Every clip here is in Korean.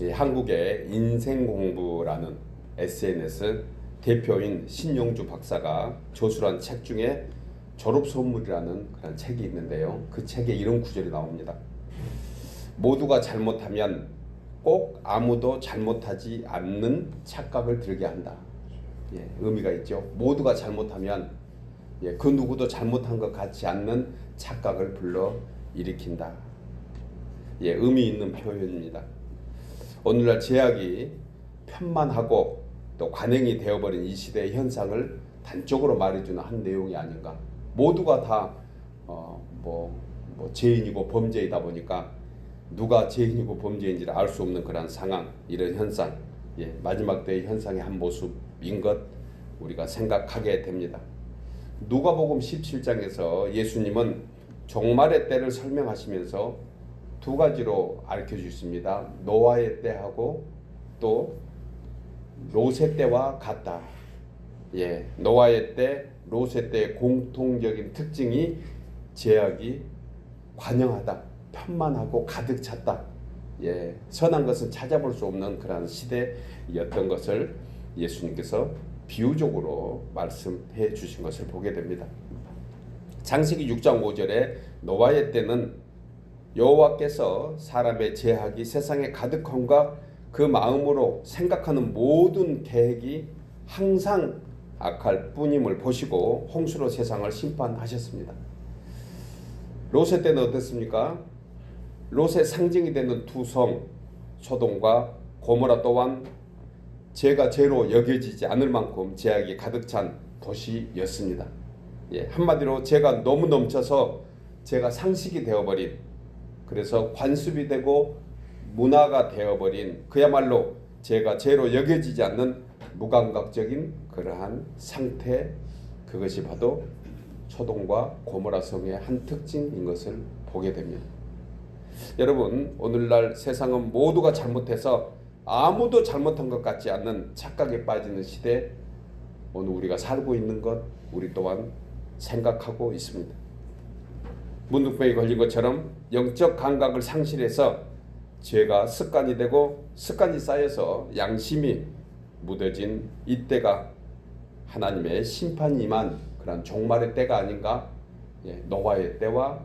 이 한국의 인생공부라는 SNS 대표인 신용주 박사가 저술한 책 중에 졸업선물이라는 그런 책이 있는데요. 그 책에 이런 구절이 나옵니다. 모두가 잘못하면 꼭 아무도 잘못하지 않는 착각을 들게 한다. 의미가 있죠. 모두가 잘못하면 그 누구도 잘못한 것 같지 않는 착각을 불러 일으킨다. 의미 있는 표현입니다. 오늘날 제약이 편만하고 또 관행이 되어버린 이 시대의 현상을 단적으로 말해주는 한 내용이 아닌가. 모두가 다 죄인이고 범죄이다 보니까 누가 죄인이고 범죄인지를 알 수 없는 그런 상황, 이런 현상, 마지막 때의 현상의 한 모습인 것 우리가 생각하게 됩니다. 누가복음 17장에서 예수님은 종말의 때를 설명하시면서 두 가지로 알려주십니다. 노아의 때하고 또 롯의 때와 같다. 노아의 때, 롯의 때의 공통적인 특징이 죄악이 관영하다, 편만하고 가득 찼다. 선한 것은 찾아볼 수 없는 그러한 시대였던 것을 예수님께서 비유적으로 말씀해 주신 것을 보게 됩니다. 창세기 6장 5절에 노아의 때는 여호와께서 사람의 죄악이 세상에 가득함과 그 마음으로 생각하는 모든 계획이 항상 악할 뿐임을 보시고 홍수로 세상을 심판하셨습니다. 롯의 때는 어떻습니까? 롯의 상징이 되는 두 성 소돔과 고모라 또한 죄가 죄로 여겨지지 않을 만큼 죄악이 가득 찬 도시였습니다. 한마디로 죄가 너무 넘쳐서 죄가 상식이 되어버린, 그래서 관습이 되고 문화가 되어버린, 그야말로 죄가 죄로 여겨지지 않는 무감각적인 그러한 상태, 그것이 바로 소돔과 고모라 성의 한 특징인 것을 보게 됩니다. 여러분, 오늘날 세상은 모두가 잘못해서 아무도 잘못한 것 같지 않는 착각에 빠지는 시대, 오늘 우리가 살고 있는 것 우리 또한 생각하고 있습니다. 문둥병에 걸린 것처럼 영적 감각을 상실해서 죄가 습관이 되고 습관이 쌓여서 양심이 무뎌진 이때가 하나님의 심판이 임한 그런 종말의 때가 아닌가. 노아의 때와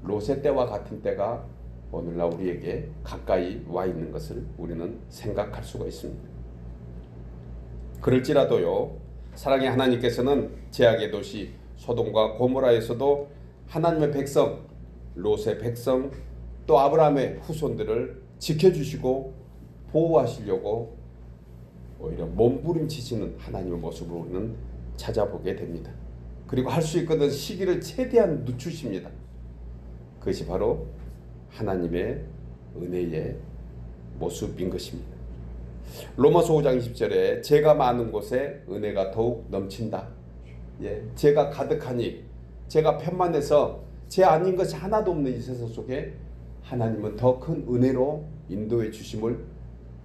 롯의 때와 같은 때가 오늘날 우리에게 가까이 와 있는 것을 우리는 생각할 수가 있습니다. 그럴지라도요, 사랑의 하나님께서는 죄악의 도시 소돔과 고모라에서도 하나님의 백성, 롯의 백성, 또 아브라함의 후손들을 지켜주시고 보호하시려고 오히려 몸부림치시는 하나님의 모습을 우리는 찾아보게 됩니다. 그리고 할 수 있거든 시기를 최대한 늦추십니다. 그것이 바로 하나님의 은혜의 모습인 것입니다. 로마서 5장 20절에 죄가 많은 곳에 은혜가 더욱 넘친다. 죄가 가득하니, 죄가 편만해서 죄 아닌 것이 하나도 없는 이 세상 속에 하나님은 더 큰 은혜로 인도해 주심을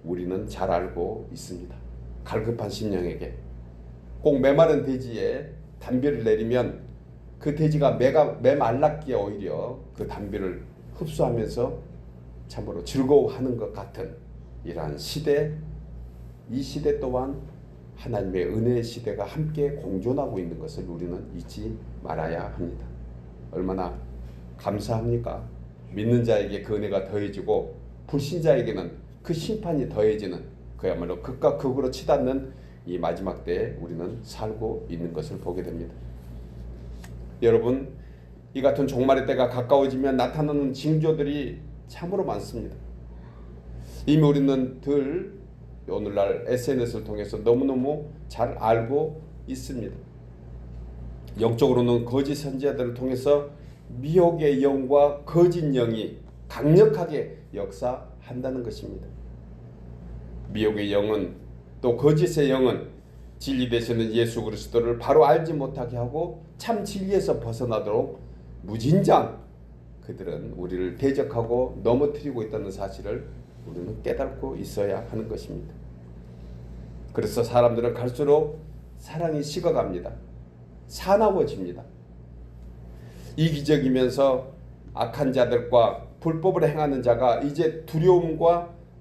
우리는 잘 알고 있습니다. 갈급한 심령에게 꼭 메마른 대지에 단비를 내리면 그 대지가 메말랐기에 오히려 그 단비를 흡수하면서 참으로 즐거워하는 것 같은 이러한 시대, 이 시대 또한 하나님의 은혜의 시대가 함께 공존하고 있는 것을 우리는 잊지 말아야 합니다. 얼마나 감사합니까? 믿는 자에게 그 은혜가 더해지고 불신자에게는 그 심판이 더해지는, 그야말로 극과 극으로 치닫는 이 마지막 때에 우리는 살고 있는 것을 보게 됩니다. 여러분, 이 같은 종말의 때가 가까워지면 나타나는 징조들이 참으로 많습니다. 이미 우리는 오늘날 SNS를 통해서 너무너무 잘 알고 있습니다. 영적으로는 거짓 선지자들을 통해서 미혹의 영과 거짓 영이 강력하게 역사한다는 것입니다. 미혹의 영은, 또 거짓의 영은 진리 되시는 예수 그리스도를 바로 알지 못하게 하고 참 진리에서 벗어나도록 무진장 그들은 우리를 대적하고 넘어뜨리고 있다는 사실을 우리는 깨닫고 있어야 하는 것입니다. 그래서 사람들은 갈수록 사랑이 식어갑니다. 사나워집니다. 이기적이면서 악한 자들과 불법을 행하는 자가 이제 두려움과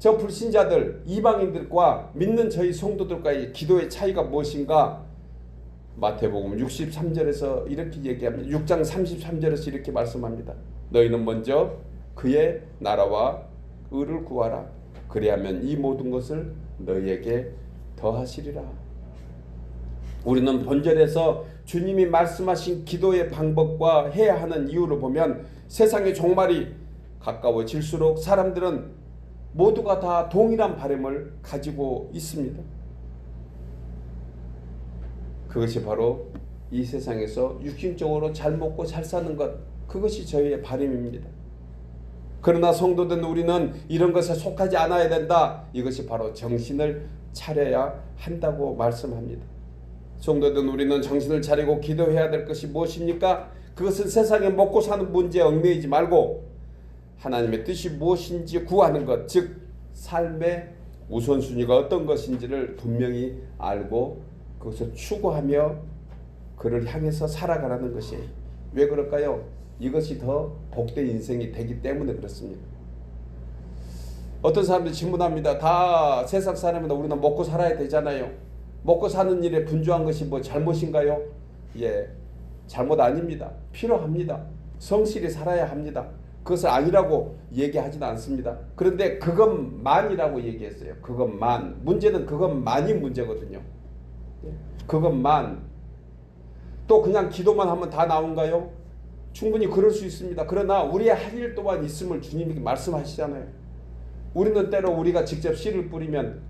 저 불신자들, 이방인들과 믿는 저희 성도들과의 기도의 차이가 무엇인가? 마태복음 63절에서 이렇게 얘기합니다. 6장 33절에서 이렇게 말씀합니다. 너희는 먼저 그의 나라와 의를 구하라. 그리하면 이 모든 것을 너희에게 더하시리라. 우리는 본절에서 주님이 말씀하신 기도의 방법과 해야 하는 이유를 보면 세상의 종말이 가까워질수록 사람들은 모두가 다 동일한 바람을 가지고 있습니다. 그것이 바로 이 세상에서 육신적으로 잘 먹고 잘 사는 것, 그것이 저희의 바람입니다. 그러나 성도된 우리는 이런 것에 속하지 않아야 된다. 이것이 바로 정신을 차려야 한다고 말씀합니다. 성도된 우리는 정신을 차리고 기도해야 될 것이 무엇입니까? 그것은 세상에 먹고 사는 문제에 얽매이지 말고 하나님의 뜻이 무엇인지 구하는 것, 즉 삶의 우선순위가 어떤 것인지를 분명히 알고 그것을 추구하며 그를 향해서 살아가라는 것이에요. 왜 그럴까요? 이것이 더 복된 인생이 되기 때문에 그렇습니다. 어떤 사람들이 질문합니다. 다 세상 사람이다. 우리는 먹고 살아야 되잖아요. 먹고 사는 일에 분주한 것이 뭐 잘못인가요? 예, 잘못 아닙니다. 필요합니다. 성실히 살아야 합니다. 그것을 아니라고 얘기하지는 않습니다. 그런데 그것만이라고 얘기했어요. 그것만. 문제는 그것만이 문제거든요. 그것만. 또 그냥 기도만 하면 다 나온가요? 충분히 그럴 수 있습니다. 그러나 우리의 할 일 또한 있음을 주님이 말씀하시잖아요. 우리는 때로 우리가 직접 씨를 뿌리면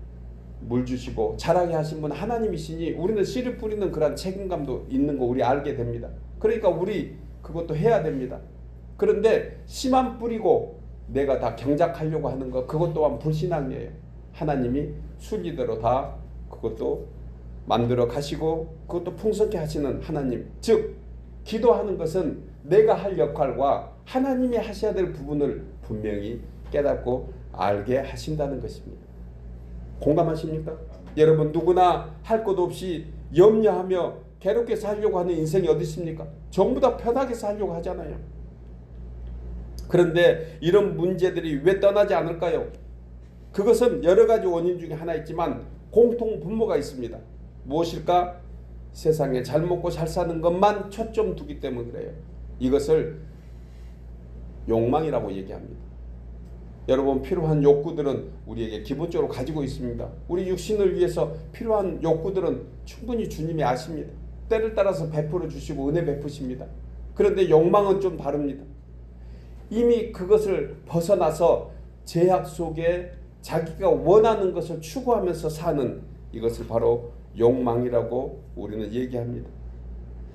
물 주시고 자라게 하신 분 하나님이시니 우리는 씨를 뿌리는 그런 책임감도 있는 거 우리 알게 됩니다. 그러니까 우리 그것도 해야 됩니다. 그런데 씨만 뿌리고 내가 다 경작하려고 하는 거, 그것 또한 불신앙이에요. 하나님이 순리대로 다 그것도 만들어 가시고 그것도 풍성케 하시는 하나님, 즉 기도하는 것은 내가 할 역할과 하나님이 하셔야 될 부분을 분명히 깨닫고 알게 하신다는 것입니다. 공감하십니까? 여러분, 누구나 할 것 없이 염려하며 괴롭게 살려고 하는 인생이 어디 있습니까? 전부 다 편하게 살려고 하잖아요. 그런데 이런 문제들이 왜 떠나지 않을까요? 그것은 여러 가지 원인 중에 하나 있지만 공통 분모가 있습니다. 무엇일까? 세상에 잘 먹고 잘 사는 것만 초점 두기 때문에 그래요. 이것을 욕망이라고 얘기합니다. 여러분, 필요한 욕구들은 우리에게 기본적으로 가지고 있습니다. 우리 육신을 위해서 필요한 욕구들은 충분히 주님이 아십니다. 때를 따라서 베풀어 주시고 은혜 베푸십니다. 그런데 욕망은 좀 다릅니다. 이미 그것을 벗어나서 제약 속에 자기가 원하는 것을 추구하면서 사는 이것을 바로 욕망이라고 우리는 얘기합니다.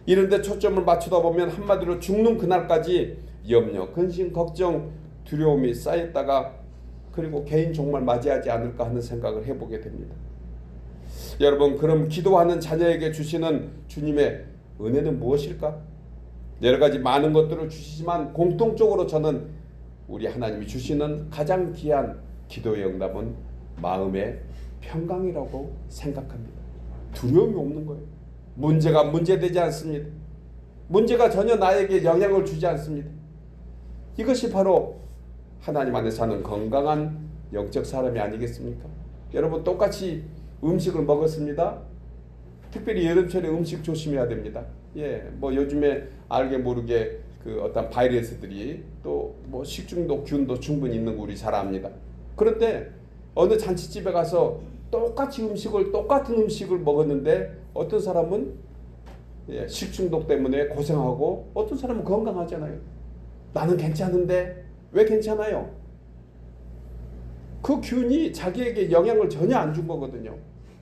이런 데 초점을 맞추다 보면 한마디로 죽는 그날까지 염려, 근심, 걱정, 두려움이 쌓였다가 그리고 개인 종말 맞이하지 않을까 하는 생각을 해보게 됩니다. 여러분, 그럼 기도하는 자녀에게 주시는 주님의 은혜는 무엇일까? 여러 가지 많은 것들을 주시지만 공통적으로 저는 우리 하나님이 주시는 가장 귀한 기도의 응답은 마음의 평강이라고 생각합니다. 두려움이 없는 거예요. 문제가 문제되지 않습니다. 문제가 전혀 나에게 영향을 주지 않습니다. 이것이 바로 하나님 안에 사는 건강한 영적 사람이 아니겠습니까? 여러분, 똑같이 음식을 먹었습니다. 특별히 여름철에 음식 조심해야 됩니다. 예, 뭐 요즘에 알게 모르게 그 어떤 바이러스들이 또 뭐 식중독, 균도 충분히 있는 거 우리 잘 압니다. 그런데 어느 잔치집에 가서 똑같은 음식을 먹었는데 어떤 사람은 예, 식중독 때문에 고생하고 어떤 사람은 건강하잖아요. 나는 괜찮은데 왜 괜찮아요? 그 균이 자기에게 영향을 전혀 안 준 거거든요.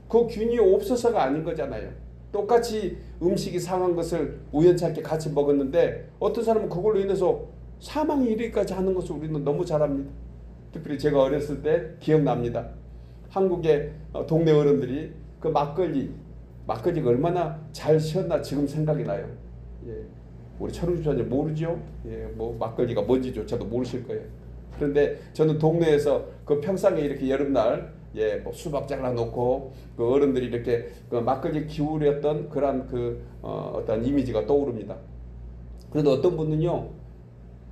그 균이 없어서가 아닌 거잖아요. 똑같이 음식이 상한 것을 우연찮게 같이 먹었는데 어떤 사람은 그걸로 인해서 사망이 이르기까지 하는 것을 우리는 너무 잘 압니다. 특별히 제가 어렸을 때 기억납니다. 한국의 동네 어른들이 그 막걸리가 얼마나 잘 시었나 지금 생각이 나요. 예, 우리 철우주자님 모르죠? 예, 뭐 막걸리가 뭔지조차도 모르실 거예요. 그런데 저는 동네에서 그 평상에 이렇게 여름날 예, 뭐 수박 잘라놓고 그 어른들이 이렇게 그 막걸리 기울였던 그런 어떤 이미지가 떠오릅니다. 그런데 어떤 분은요,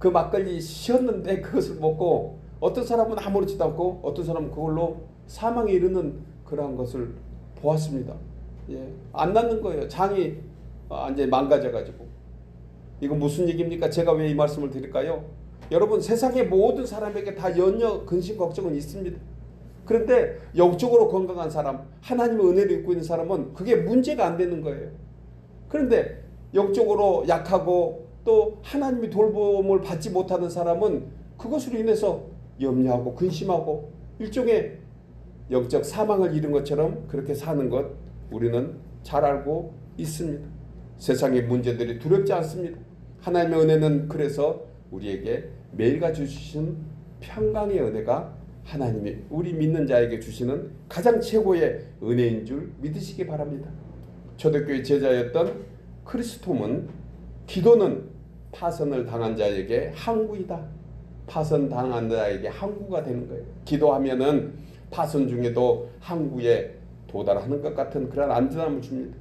그 막걸리 시었는데 그것을 먹고 어떤 사람은 아무렇지도 않고 어떤 사람은 그걸로 사망에 이르는 그러한 것을 보았습니다. 예, 안 낫는 거예요. 장이 이제 망가져가지고. 이거 무슨 얘기입니까? 제가 왜 이 말씀을 드릴까요? 여러분, 세상의 모든 사람에게 다 염려, 근심, 걱정은 있습니다. 그런데 영적으로 건강한 사람, 하나님의 은혜를 입고 있는 사람은 그게 문제가 안 되는 거예요. 그런데 영적으로 약하고 또 하나님의 돌봄을 받지 못하는 사람은 그것으로 인해서 염려하고 근심하고 일종의 영적 사망을 이룬 것처럼 그렇게 사는 것 우리는 잘 알고 있습니다. 세상의 문제들이 두렵지 않습니다. 하나님의 은혜는 그래서 우리에게 매일같이 주시는 평강의 은혜가 하나님이 우리 믿는 자에게 주시는 가장 최고의 은혜인 줄 믿으시기 바랍니다. 초대교회 제자였던 크리스톰은 기도는 파선을 당한 자에게 항구이다. 파선 당한 자에게 항구가 되는 거예요. 기도하면은 파선 중에도 항구에 도달하는 것 같은 그런 안전함을 줍니다.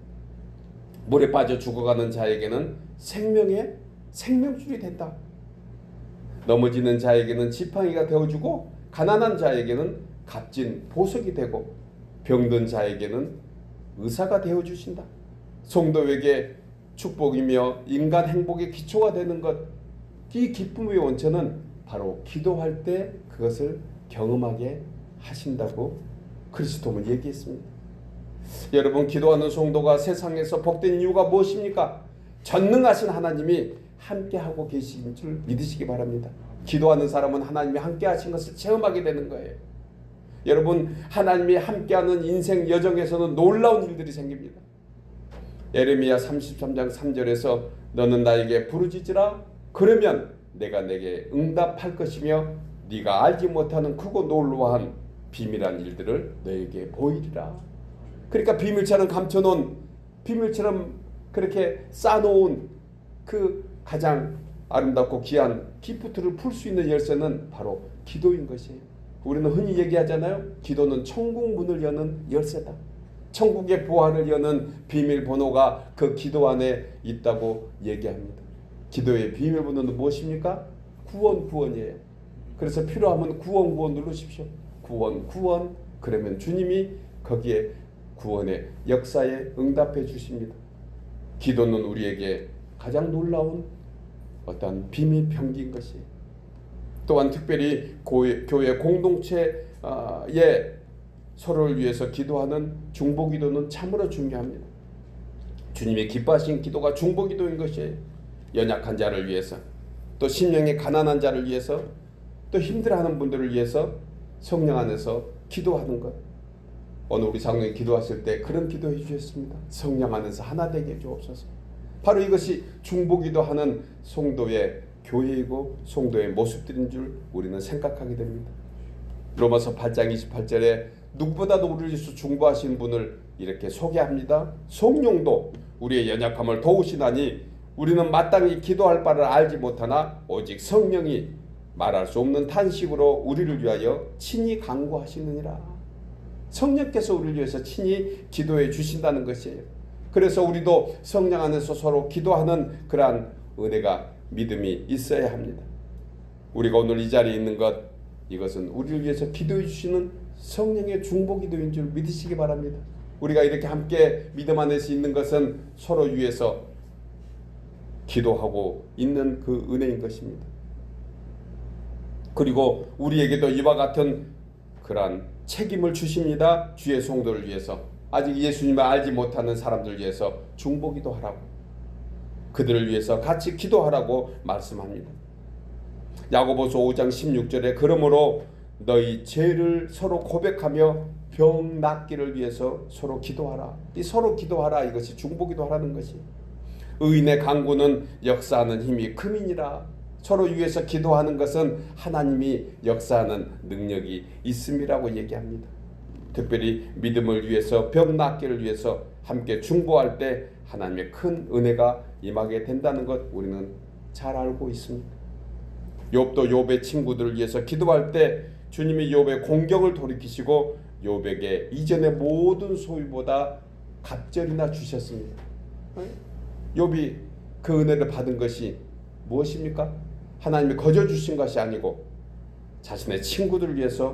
물에 빠져 죽어가는 자에게는 생명의 생명줄이 된다. 넘어지는 자에게는 지팡이가 되어주고 가난한 자에게는 값진 보석이 되고 병든 자에게는 의사가 되어주신다. 성도에게 축복이며 인간 행복의 기초가 되는 것, 이 기쁨의 원천은 바로 기도할 때 그것을 경험하게 하신다고 크리스톰은 얘기했습니다. 여러분, 기도하는 성도가 세상에서 복된 이유가 무엇입니까? 전능하신 하나님이 함께하고 계신 줄 믿으시기 바랍니다. 기도하는 사람은 하나님이 함께하신 것을 체험하게 되는 거예요. 여러분, 하나님이 함께하는 인생 여정에서는 놀라운 일들이 생깁니다. 예레미야 33장 3절에서 너는 나에게 부르짖으라 그러면 내가 내게 응답할 것이며 네가 알지 못하는 크고 놀라운 비밀한 일들을 너에게 보이리라. 그러니까 비밀처럼 감춰놓은, 비밀처럼 그렇게 쌓아놓은 그 가장 아름답고 귀한 기프트를 풀 수 있는 열쇠는 바로 기도인 것이에요. 우리는 흔히 얘기하잖아요. 기도는 천국 문을 여는 열쇠다. 천국의 보화를 여는 비밀번호가 그 기도 안에 있다고 얘기합니다. 기도의 비밀번호는 무엇입니까? 구원이에요. 그래서 필요하면 구원 누르십시오. 구원. 그러면 주님이 거기에 구원의 역사에 응답해 주십니다. 기도는 우리에게 가장 놀라운 어떤 비밀 병기인 것이에요. 또한 특별히 교회 공동체에 서로를 위해서 기도하는 중보기도는 참으로 중요합니다. 주님의 기뻐하신 기도가 중보기도인 것이에요. 연약한 자를 위해서, 또 심령이 가난한 자를 위해서, 또 힘들어하는 분들을 위해서 성령 안에서 기도하는 것. 오늘 우리 장로님 기도하실 때 그런 기도해 주셨습니다. 성령 안에서 하나 되게 주옵소서. 바로 이것이 중보기도하는 성도의 교회이고 성도의 모습들인 줄 우리는 생각하게 됩니다. 로마서 8장 28절에 누구보다도 우리를 위해서 중보하신 분을 이렇게 소개합니다. 성령도 우리의 연약함을 도우시나니 우리는 마땅히 기도할 바를 알지 못하나 오직 성령이 말할 수 없는 탄식으로 우리를 위하여 친히 간구하시느니라. 성령께서 우리를 위해서 친히 기도해 주신다는 것이에요. 그래서 우리도 성령 안에서 서로 기도하는 그러한 은혜가, 믿음이 있어야 합니다. 우리가 오늘 이 자리에 있는 것, 이것은 우리를 위해서 기도해 주시는 성령의 중보기도인 줄 믿으시기 바랍니다. 우리가 이렇게 함께 믿음 안에서 있는 것은 서로 위해서 기도하고 있는 그 은혜인 것입니다. 그리고 우리에게도 이와 같은 그러한 책임을 주십니다. 주의 성도를 위해서, 아직 예수님을 알지 못하는 사람들 위해서 중보기도 하라고, 그들을 위해서 같이 기도하라고 말씀합니다. 야고보서 5장 16절에 그러므로 너희 죄를 서로 고백하며 병 낫기를 위해서 서로 기도하라. 이 서로 기도하라, 이것이 중보기도하라는 것이. 의인의 간구는 역사하는 힘이 크니라. 서로 위해서 기도하는 것은 하나님이 역사하는 능력이 있음이라고 얘기합니다. 특별히 믿음을 위해서, 병 낫기를 위해서 함께 중보할 때 하나님의 큰 은혜가 임하게 된다는 것 우리는 잘 알고 있습니다. 욥도 욥의 친구들을 위해서 기도할 때 주님이 욥의 공경을 돌이키시고 욥에게 이전의 모든 소유보다 갑절이나 주셨습니다. 욥이 그 은혜를 받은 것이 무엇입니까? 하나님이 거저 주신 것이 아니고 자신의 친구들을 위해서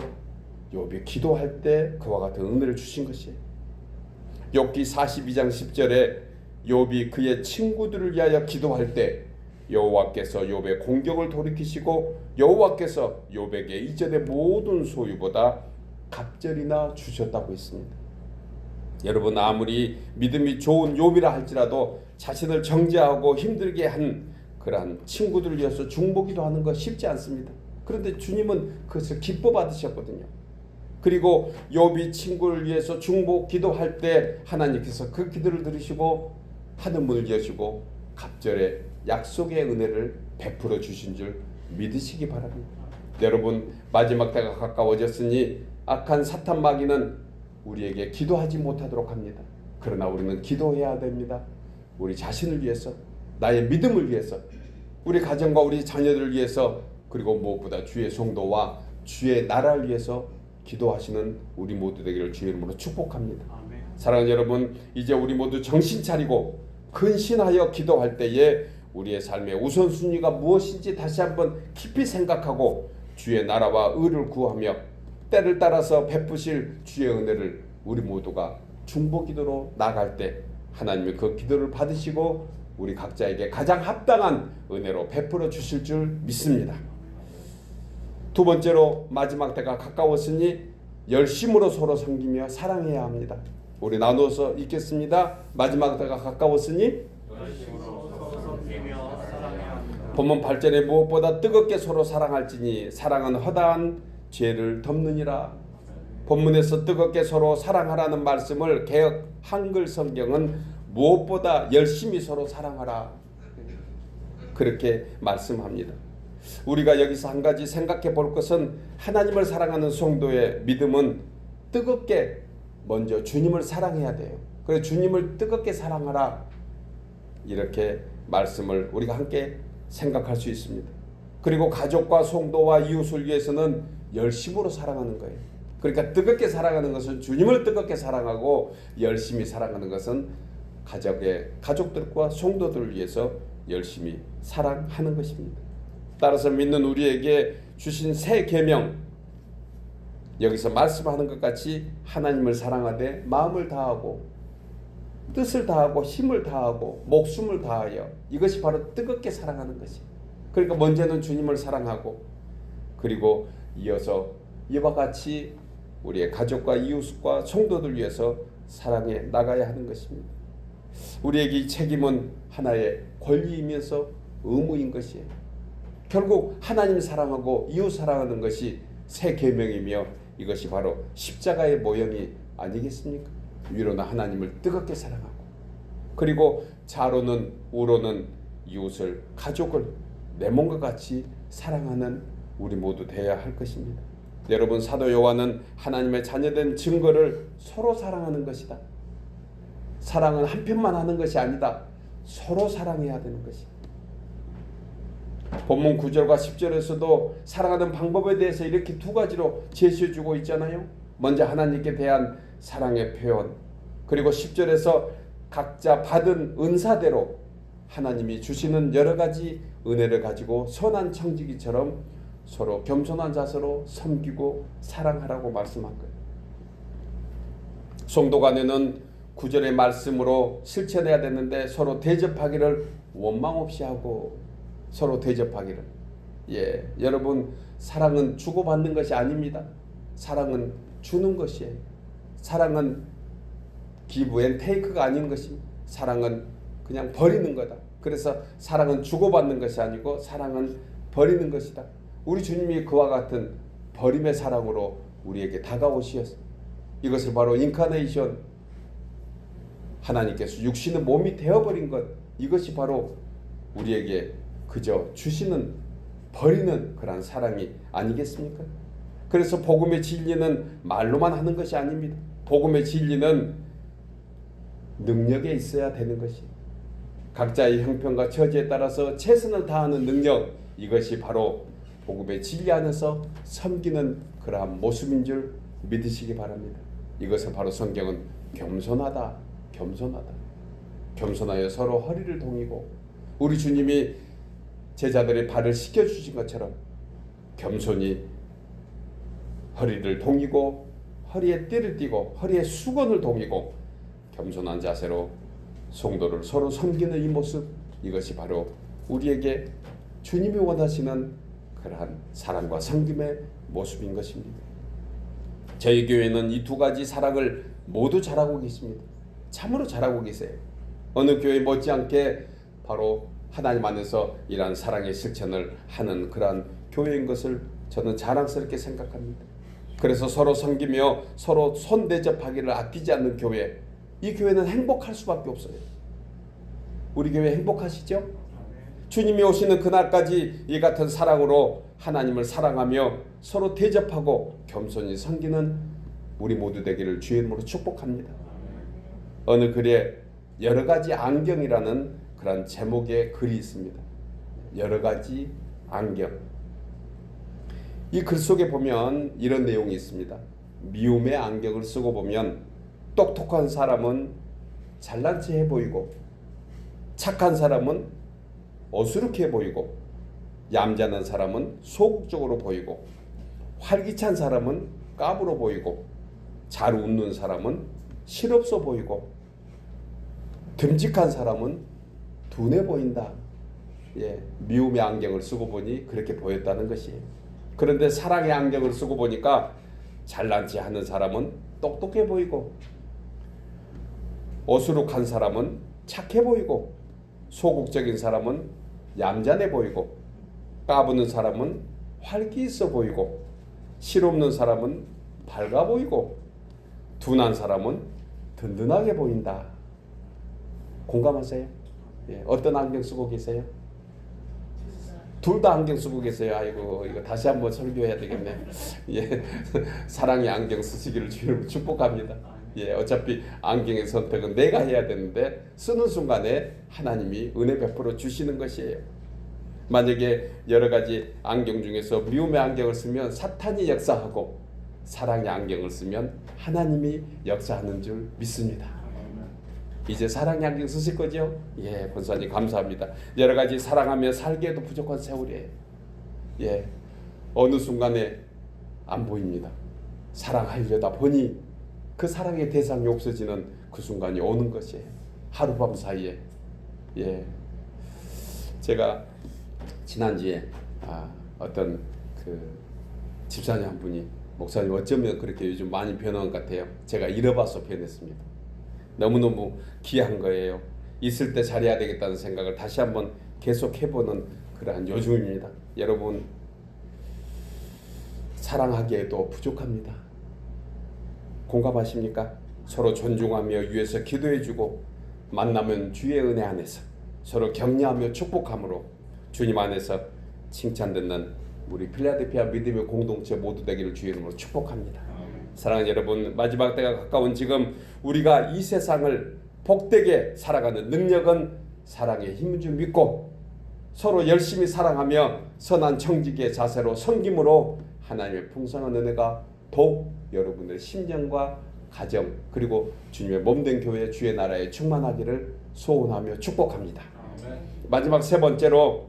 욥이 기도할 때 그와 같은 은혜를 주신 것이에요. 욥기 42장 10절에 욥이 그의 친구들을 위하여 기도할 때 여호와께서 욥의 공격을 돌이키시고 여호와께서 욥에게 이전의 모든 소유보다 갑절이나 주셨다고 했습니다. 여러분, 아무리 믿음이 좋은 욥이라 할지라도 자신을 정죄하고 힘들게 한 그러한 친구들을 위해서 중보기도 하는 거 쉽지 않습니다. 그런데 주님은 그것을 기뻐 받으셨거든요. 그리고 욥이 친구를 위해서 중보 기도할 때 하나님께서 그 기도를 들으시고 하늘문을 여시고 갑절에 약속의 은혜를 베풀어 주신 줄 믿으시기 바랍니다. 여러분, 마지막 때가 가까워졌으니 악한 사탄 마귀는 우리에게 기도하지 못하도록 합니다. 그러나 우리는 기도해야 됩니다. 우리 자신을 위해서, 나의 믿음을 위해서, 우리 가정과 우리 자녀들을 위해서, 그리고 무엇보다 주의 성도와 주의 나라를 위해서 기도하시는 우리 모두 되기를 주의 이름으로 축복합니다. 아멘. 사랑하는 여러분, 이제 우리 모두 정신 차리고 근신하여 기도할 때에 우리의 삶의 우선순위가 무엇인지 다시 한번 깊이 생각하고 주의 나라와 의를 구하며 때를 따라서 베푸실 주의 은혜를 우리 모두가 중보기도로 나갈 때 하나님이 그 기도를 받으시고 우리 각자에게 가장 합당한 은혜로 베풀어 주실 줄 믿습니다. 두 번째로, 마지막 때가 가까웠으니 열심으로 서로 섬기며 사랑해야 합니다. 우리 나누어서 읽겠습니다. 마지막 때가 가까웠으니 열심으로 서로 섬기며 사랑해야 합니다. 본문 8절에 무엇보다 뜨겁게 서로 사랑할지니 사랑은 허다한 죄를 덮느니라. 본문에서 뜨겁게 서로 사랑하라는 말씀을 개역 한글 성경은 무엇보다 열심히 서로 사랑하라 그렇게 말씀합니다. 우리가 여기서 한 가지 생각해 볼 것은 하나님을 사랑하는 성도의 믿음은 뜨겁게 먼저 주님을 사랑해야 돼요. 그래서 주님을 뜨겁게 사랑하라 이렇게 말씀을 우리가 함께 생각할 수 있습니다. 그리고 가족과 성도와 이웃을 위해서는 열심으로 사랑하는 거예요. 그러니까 뜨겁게 사랑하는 것은 주님을 뜨겁게 사랑하고 열심히 사랑하는 것은 가족들과 성도들을 위해서 열심히 사랑하는 것입니다. 따라서 믿는 우리에게 주신 새 계명, 여기서 말씀하는 것 같이 하나님을 사랑하되 마음을 다하고 뜻을 다하고 힘을 다하고 목숨을 다하여, 이것이 바로 뜨겁게 사랑하는 것이. 그러니까 먼저는 주님을 사랑하고 그리고 이어서 이와 같이 우리의 가족과 이웃과 성도들 위해서 사랑해 나가야 하는 것입니다. 우리에게 이 책임은 하나의 권리이면서 의무인 것이에요. 결국 하나님 사랑하고 이웃 사랑하는 것이 새 계명이며 이것이 바로 십자가의 모형이 아니겠습니까? 위로는 하나님을 뜨겁게 사랑하고 그리고 좌로는 우로는 이웃을 가족을 내 몸과 같이 사랑하는 우리 모두 되어야 할 것입니다. 여러분, 사도 요한은 하나님의 자녀된 증거를 서로 사랑하는 것이다. 사랑은 한편만 하는 것이 아니다. 서로 사랑해야 되는 것이다. 본문 9절과 10절에서도 사랑하는 방법에 대해서 이렇게 두 가지로 제시해주고 있잖아요. 먼저 하나님께 대한 사랑의 표현, 그리고 10절에서 각자 받은 은사대로 하나님이 주시는 여러 가지 은혜를 가지고 선한 청지기처럼 서로 겸손한 자세로 섬기고 사랑하라고 말씀한 거예요. 성도 간에는 9절의 말씀으로 실천해야 되는데 서로 대접하기를 원망 없이 하고 서로 대접하기를. 여러분, 사랑은 주고받는 것이 아닙니다. 사랑은 주는 것이에요. 사랑은 기브 앤 테이크가 아닌 것입니다. 사랑은 그냥 버리는 거다. 그래서 사랑은 주고받는 것이 아니고 사랑은 버리는 것이다. 우리 주님이 그와 같은 버림의 사랑으로 우리에게 다가오시었습니다. 이것을 바로 인카네이션, 하나님께서 육신의 몸이 되어버린 것, 이것이 바로 우리에게 그저 주시는, 버리는 그런 사랑이 아니겠습니까? 그래서 복음의 진리는 말로만 하는 것이 아닙니다. 복음의 진리는 능력에 있어야 되는 것이에요. 각자의 형편과 처지에 따라서 최선을 다하는 능력, 이것이 바로 복음의 진리 안에서 섬기는 그러한 모습인 줄 믿으시기 바랍니다. 이것을 바로 성경은 겸손하다, 겸손하여 서로 허리를 동이고, 우리 주님이 제자들의 발을 씻겨주신 것처럼 겸손히 허리를 동이고 허리에 띠를 띠고 허리에 수건을 동이고 겸손한 자세로 성도를 서로 섬기는 이 모습, 이것이 바로 우리에게 주님이 원하시는 그러한 사랑과 섬김의 모습인 것입니다. 저희 교회는 이 두 가지 사랑을 모두 잘하고 계십니다. 참으로 잘하고 계세요. 어느 교회 못지않게 바로 하나님 안에서 이러한 사랑의 실천을 하는 그러한 교회인 것을 저는 자랑스럽게 생각합니다. 그래서 서로 섬기며 서로 손대접하기를 아끼지 않는 교회, 이 교회는 행복할 수밖에 없어요. 우리 교회 행복하시죠? 주님이 오시는 그날까지 이 같은 사랑으로 하나님을 사랑하며 서로 대접하고 겸손히 섬기는 우리 모두 되기를 주의 이름으로 축복합니다. 어느 글에 여러 가지 안경이라는 그런 제목의 글이 있습니다. 여러 가지 안경. 이 글 속에 보면 이런 내용이 있습니다. 미움의 안경을 쓰고 보면 똑똑한 사람은 잘난 체 해 보이고 착한 사람은 어수룩해 보이고 얌전한 사람은 소극적으로 보이고 활기찬 사람은 까불어 보이고 잘 웃는 사람은 실없어 보이고 듬직한 사람은 둔해 보인다. 미움의 안경을 쓰고 보니 그렇게 보였다는 것이에요. 그런데 사랑의 안경을 쓰고 보니까 잘난 체 하는 사람은 똑똑해 보이고 어수룩한 사람은 착해 보이고 소극적인 사람은 얌전해 보이고 까부는 사람은 활기 있어 보이고 실없는 사람은 밝아 보이고 둔한 사람은 든든하게 보인다. 공감하세요? 어떤 안경 쓰고 계세요? 둘 다 안경 쓰고 계세요. 아이고, 이거 다시 한번 설교해야 되겠네. 사랑의 안경 쓰시기를 주님으로 축복합니다. 어차피 안경의 선택은 내가 해야 되는데 쓰는 순간에 하나님이 은혜 베풀어 주시는 것이에요. 만약에 여러 가지 안경 중에서 미움의 안경을 쓰면 사탄이 역사하고 사랑의 안경을 쓰면 하나님이 역사하는 줄 믿습니다. 이제 사랑의 안경 쓰실 거죠? 권사님 감사합니다. 여러 가지 사랑하며 살기에도 부족한 세월이에요. 어느 순간에 안 보입니다. 사랑하려다 보니 그 사랑의 대상이 없어지는 그 순간이 오는 것이에요. 하룻밤 사이에. 제가 지난주에 어떤 그 집사님 한 분이 목사님 어쩌면 그렇게 요즘 많이 변한 것 같아요. 제가 잃어봐서 변했습니다. 너무너무 귀한 거예요. 있을 때 잘해야 되겠다는 생각을 다시 한번 계속 해보는 그러한 요즘입니다. 여러분, 사랑하기에도 부족합니다. 공감하십니까? 서로 존중하며 위해서 기도해주고 만나면 주의 은혜 안에서 서로 격려하며 축복함으로 주님 안에서 칭찬 듣는 우리 필라델피아 믿음의 공동체 모두 되기를 주의 이름으로 축복합니다. 사랑하는 여러분, 마지막 때가 가까운 지금 우리가 이 세상을 복되게 살아가는 능력은 사랑의 힘인 줄 믿고 서로 열심히 사랑하며 선한 청지기의 자세로 섬김으로 하나님의 풍성한 은혜가 더욱 여러분의 심령과 가정 그리고 주님의 몸된 교회 주의 나라에 충만하기를 소원하며 축복합니다. 마지막 세 번째로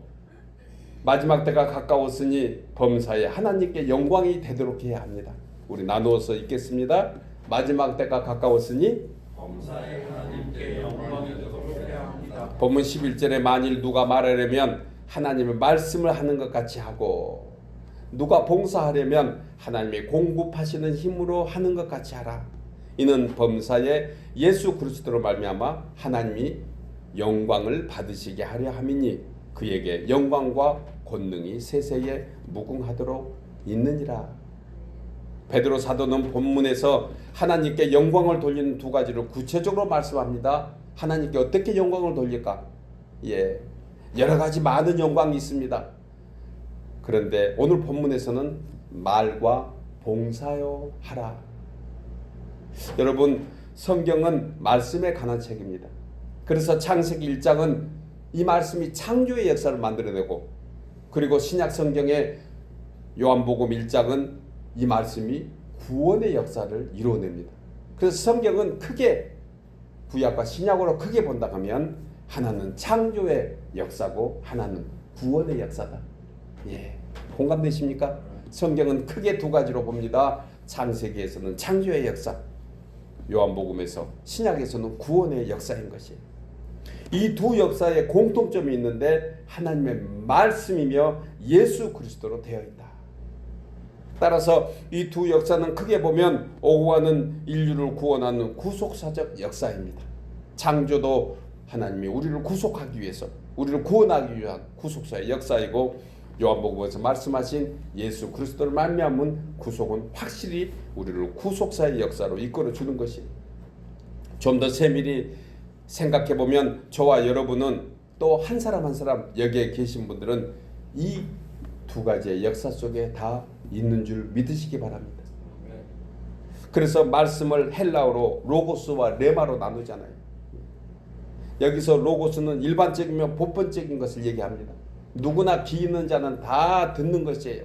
마지막 때가 가까웠으니 범사에 하나님께 영광이 되도록 해야 합니다. 우리 나누어서 읽겠습니다. 마지막 때가 가까웠으니 범사에 하나님께 영광이 되도록 해야 합니다. 본문 11절에 만일 누가 말하려면 하나님의 말씀을 하는 것 같이 하고 누가 봉사하려면 하나님의 공급하시는 힘으로 하는 것 같이 하라. 이는 범사에 예수 그리스도로 말미암아 하나님이 영광을 받으시게 하려 함이니 그에게 영광과 권능이 세세에 무궁하도록 있느니라. 베드로 사도는 본문에서 하나님께 영광을 돌리는 두 가지를 구체적으로 말씀합니다. 하나님께 어떻게 영광을 돌릴까? 여러 가지 많은 영광이 있습니다. 그런데 오늘 본문에서는 말과 봉사요 하라. 여러분, 성경은 말씀에 관한 책입니다. 그래서 창세기 1장은 이 말씀이 창조의 역사를 만들어내고 그리고 신약 성경의 요한복음 1장은 이 말씀이 구원의 역사를 이루어냅니다. 그래서 성경은 크게 구약과 신약으로 크게 본다 하면 하나는 창조의 역사고 하나는 구원의 역사다. 공감되십니까? 성경은 크게 두 가지로 봅니다. 창세기에서는 창조의 역사, 요한복음에서 신약에서는 구원의 역사인 것이에요. 이 두 역사에 공통점이 있는데 하나님의 말씀이며 예수 그리스도로 되어 있다. 따라서 이 두 역사는 크게 보면 오고 가는 인류를 구원하는 구속사적 역사입니다. 창조도 하나님이 우리를 구속하기 위해서, 우리를 구원하기 위한 구속사의 역사이고, 요한복음에서 말씀하신 예수 그리스도를 말미암은 구속은 확실히 우리를 구속사의 역사로 이끌어 주는 것입니다. 좀 더 세밀히 생각해 보면 저와 여러분은 또 한 사람 한 사람 여기에 계신 분들은 이 두 가지의 역사 속에 다 있는 줄 믿으시기 바랍니다. 그래서 말씀을 헬라어로 로고스와 레마로 나누잖아요. 여기서 로고스는 일반적이며 보편적인 것을 얘기합니다. 누구나 귀 있는 자는 다 듣는 것이에요.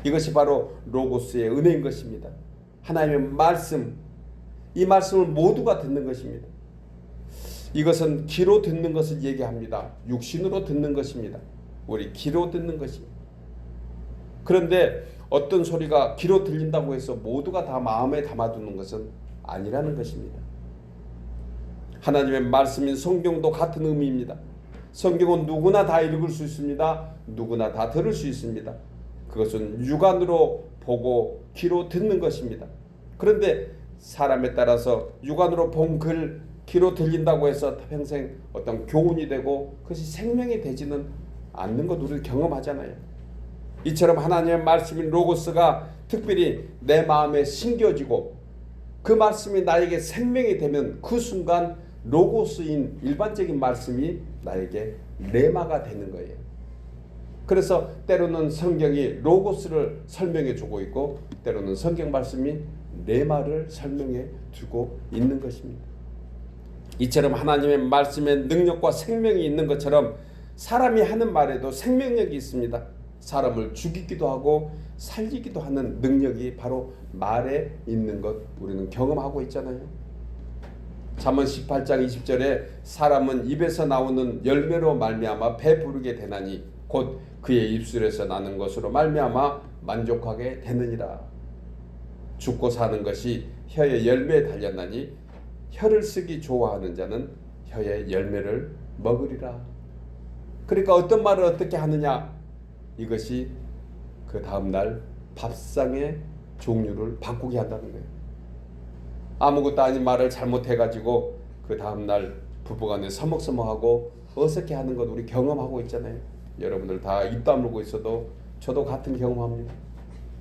이것이 바로 로고스의 은혜인 것입니다. 하나님의 말씀, 이 말씀을 모두가 듣는 것입니다. 이것은 귀로 듣는 것을 얘기합니다. 육신으로 듣는 것입니다. 우리 귀로 듣는 것입니다. 그런데 어떤 소리가 귀로 들린다고 해서 모두가 다 마음에 담아두는 것은 아니라는 것입니다. 하나님의 말씀인 성경도 같은 의미입니다. 성경은 누구나 다 읽을 수 있습니다. 누구나 다 들을 수 있습니다. 그것은 육안으로 보고 귀로 듣는 것입니다. 그런데 사람에 따라서 육안으로 본 글, 귀로 들린다고 해서 평생 어떤 교훈이 되고 그것이 생명이 되지는 않는 것 우리를 경험하잖아요. 이처럼 하나님의 말씀인 로고스가 특별히 내 마음에 심겨지고 그 말씀이 나에게 생명이 되면 그 순간 로고스인 일반적인 말씀이 나에게 레마가 되는 거예요. 그래서 때로는 성경이 로고스를 설명해 주고 있고 때로는 성경 말씀이 레마를 설명해 주고 있는 것입니다. 이처럼 하나님의 말씀에 능력과 생명이 있는 것처럼 사람이 하는 말에도 생명력이 있습니다. 사람을 죽이기도 하고 살리기도 하는 능력이 바로 말에 있는 것 우리는 경험하고 있잖아요. 잠언 18장 20절에 사람은 입에서 나오는 열매로 말미암아 배부르게 되나니 곧 그의 입술에서 나는 것으로 말미암아 만족하게 되느니라. 죽고 사는 것이 혀의 열매에 달렸나니 혀를 쓰기 좋아하는 자는 혀의 열매를 먹으리라. 그러니까 어떤 말을 어떻게 하느냐, 이것이 그 다음날 밥상의 종류를 바꾸게 한다는 거예요. 아무것도 아닌 말을 잘못해가지고 그 다음날 부부간에 서먹서먹하고 어색해하는 것 우리 경험하고 있잖아요. 여러분들 다 입 다물고 있어도 저도 같은 경험합니다.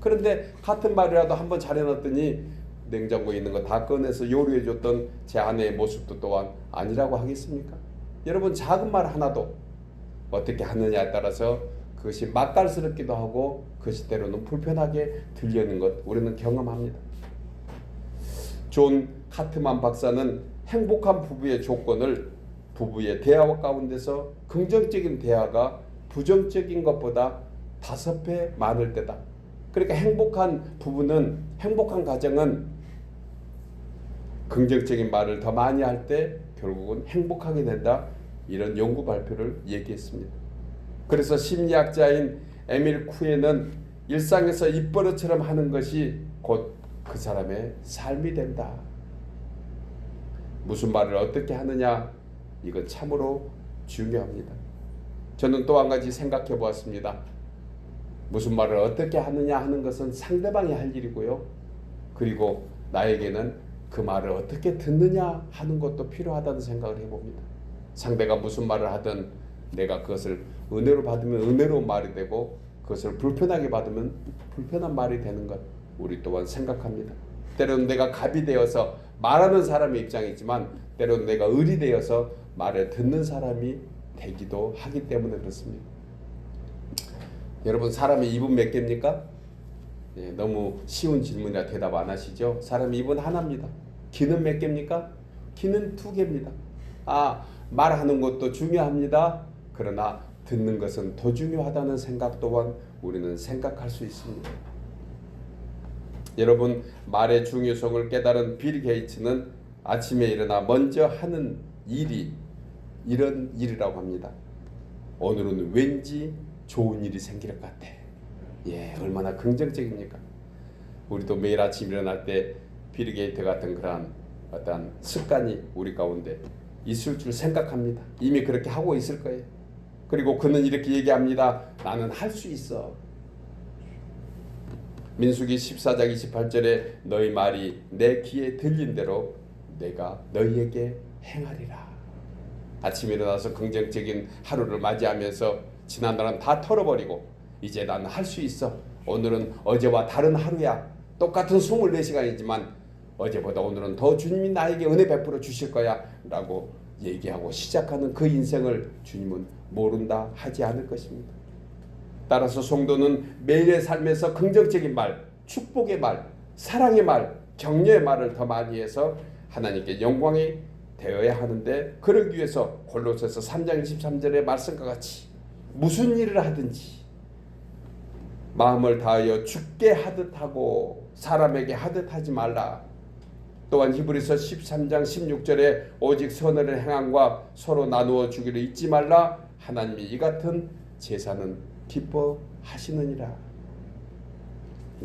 그런데 같은 말이라도 한번 잘해놨더니 냉장고에 있는 거 다 꺼내서 요리해줬던 제 아내의 모습도 또한 아니라고 하겠습니까? 여러분 작은 말 하나도 어떻게 하느냐에 따라서 그것이 맛깔스럽기도 하고 그것이 때로는 불편하게 들리는 것 우리는 경험합니다. 존 카트만 박사는 행복한 부부의 조건을 부부의 대화 가운데서 긍정적인 대화가 부정적인 것보다 5배 많을 때다. 그러니까 행복한 부부는, 행복한 가정은 긍정적인 말을 더 많이 할 때 결국은 행복하게 된다. 이런 연구 발표를 얘기했습니다. 그래서 심리학자인 에밀 쿠에는 일상에서 입버릇처럼 하는 것이 곧 그 사람의 삶이 된다. 무슨 말을 어떻게 하느냐, 이건 참으로 중요합니다. 저는 또 한 가지 생각해 보았습니다. 무슨 말을 어떻게 하느냐 하는 것은 상대방이 할 일이고요. 그리고 나에게는 그 말을 어떻게 듣느냐 하는 것도 필요하다는 생각을 해봅니다. 상대가 무슨 말을 하든 내가 그것을 은혜로 받으면 은혜로운 말이 되고 그것을 불편하게 받으면 불편한 말이 되는 것 우리 또한 생각합니다. 때로는 내가 갑이 되어서 말하는 사람의 입장이지만 때로는 내가 을이 되어서 말을 듣는 사람이 되기도 하기 때문에 그렇습니다. 여러분 사람의 입은 몇 개입니까? 예, 너무 쉬운 질문이라 대답 안 하시죠? 사람의 입은 하나입니다. 귀는 몇 개입니까? 귀는 2개입니다. 말하는 것도 중요합니다. 그러나 듣는 것은 더 중요하다는 생각 또한 우리는 생각할 수 있습니다. 여러분 말의 중요성을 깨달은 빌 게이츠는 아침에 일어나 먼저 하는 일이 이런 일이라고 합니다. 오늘은 왠지 좋은 일이 생길 것 같아. 예, 얼마나 긍정적입니까? 우리도 매일 아침 일어날 때 빌 게이트 같은 그러한 어떤 습관이 우리 가운데 있을 줄 생각합니다. 이미 그렇게 하고 있을 거예요. 그리고 그는 이렇게 얘기합니다. 나는 할 수 있어. 민수기 14장 28절에 너희 말이 내 귀에 들린 대로 내가 너희에게 행하리라. 아침에 일어나서 긍정적인 하루를 맞이하면서 지난날은 다 털어버리고 이제 나는 할 수 있어. 오늘은 어제와 다른 하루야. 똑같은 24시간이지만 어제보다 오늘은 더 주님이 나에게 은혜 베풀어 주실 거야 라고 얘기하고 시작하는 그 인생을 주님은 모른다 하지 않을 것입니다. 따라서 성도는 매일의 삶에서 긍정적인 말, 축복의 말, 사랑의 말, 격려의 말을 더 많이 해서 하나님께 영광이 되어야 하는데, 그러기 위해서 골로새서 3장 23절의 말씀과 같이 무슨 일을 하든지 마음을 다하여 주께 하듯 하고 사람에게 하듯 하지 말라. 또한 히브리서 13장 16절에 오직 선을 행함과 서로 나누어 주기를 잊지 말라. 하나님이 이 같은 제사는 기뻐하시느니라.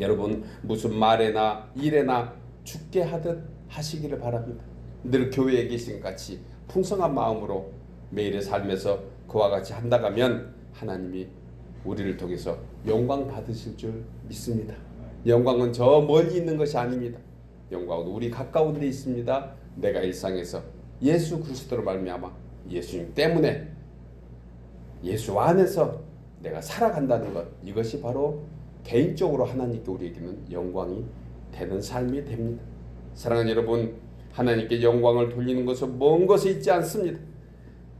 여러분, 무슨 말에나 일에나 주께 하듯 하시기를 바랍니다. 늘 교회에 계신 같이 풍성한 마음으로 매일의 삶에서 그와 같이 한다면 하나님이 우리를 통해서 영광 받으실 줄 믿습니다. 영광은 저 멀리 있는 것이 아닙니다. 영광은 우리 가까운 데 있습니다. 내가 일상에서 예수 그리스도로 말미암아 예수님 때문에 예수 안에서 내가 살아간다는 것, 이것이 바로 개인적으로 하나님께 우리에게는 영광이 되는 삶이 됩니다. 사랑하는 여러분, 하나님께 영광을 돌리는 것은 먼 것에 있지 않습니다.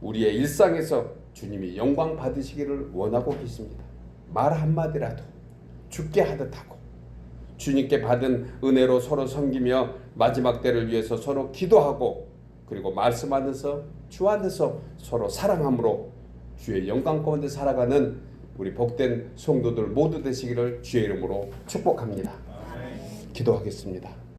우리의 일상에서 주님이 영광 받으시기를 원하고 계십니다. 말 한마디라도 주께 하듯 하고 주님께 받은 은혜로 서로 섬기며 마지막 때를 위해서 서로 기도하고, 그리고 말씀 안에서 주 안에서 서로 사랑함으로 주의 영광 가운데 살아가는 우리 복된 성도들 모두 되시기를 주의 이름으로 축복합니다. 기도하겠습니다.